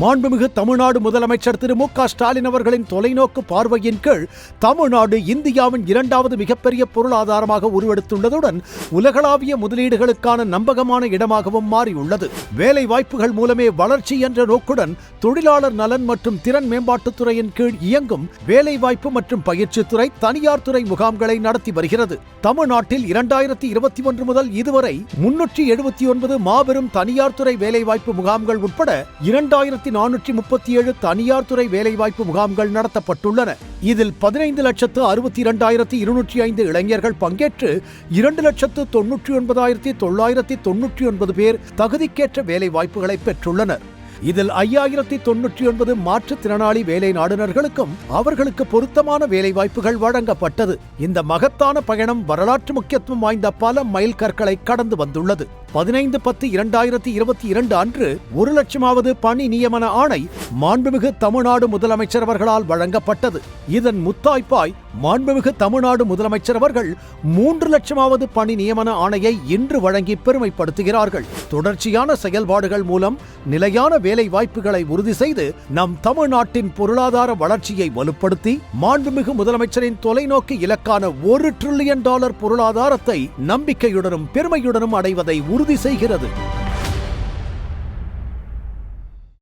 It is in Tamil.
மாண்புமிகு தமிழ்நாடு முதலமைச்சர் திரு மு.க. ஸ்டாலின் அவர்களின் தொலைநோக்கு பார்வையின் கீழ் தமிழ்நாடு இந்தியாவின் இரண்டாவது மிகப்பெரிய பொருளாதாரமாக உருவெடுத்துள்ளதுடன் உலகளாவிய முதலீடுகளுக்கான நம்பகமான இடமாகவும் மாறியுள்ளது. வேலை வாய்ப்புகள் மூலமே வளர்ச்சி என்ற நோக்குடன் தொழிலாளர் நலன் மற்றும் திறன் மேம்பாட்டுத்துறையின் கீழ் இயங்கும் வேலைவாய்ப்பு மற்றும் பயிற்சித்துறை தனியார் துறை முகாம்களை நடத்தி வருகிறது. தமிழ்நாட்டில் 2021 முதல் இதுவரை 379 மாபெரும் தனியார் துறை வேலைவாய்ப்பு முகாம்கள் உட்பட 2437 தனியார் துறை வேலைவாய்ப்பு முகாம்கள் நடத்தப்பட்டுள்ளன. இதில் 15,62,205 இளைஞர்கள் பங்கேற்று 2,99,999 பேர் தகுதிக்கேற்ற வேலை வாய்ப்புகளை பெற்றுள்ளனர். இதில் 5,099 மாற்றுத்திறனாளி வேலை நாடுனர்களுக்கும் அவர்களுக்கு பொருத்தமான வேலை வாய்ப்புகள் வழங்கப்பட்டது. இந்த மகத்தான பயணம் வரலாற்று முக்கியத்துவம் வாய்ந்த பல மைல் கற்களை கடந்து வந்துள்ளது. 15/10/2022 அன்று 1,00,000வது பணி நியமன ஆணை மாண்புமிகு தமிழ்நாடு முதலமைச்சர் அவர்களால் வழங்கப்பட்டது. இதன் முத்தாய்ப்பாய் மாண்புமிகு தமிழ்நாடு முதலமைச்சர் அவர்கள் 3,00,000வது பணி நியமன ஆணையை இன்று வழங்கி பெருமைப்படுத்துகிறார்கள். தொடர்ச்சியான செயல்பாடுகள் மூலம் நிலையான வேலை வாய்ப்புகளை உறுதி செய்து நம் தமிழ்நாட்டின் பொருளாதார வளர்ச்சியை வலுப்படுத்தி மாண்புமிகு முதலமைச்சரின் தொலைநோக்கு இலக்கான $1 டிரில்லியன் பொருளாதாரத்தை நம்பிக்கையுடனும் பெருமையுடனும் அடைவதை உறுதி செய்கிறது.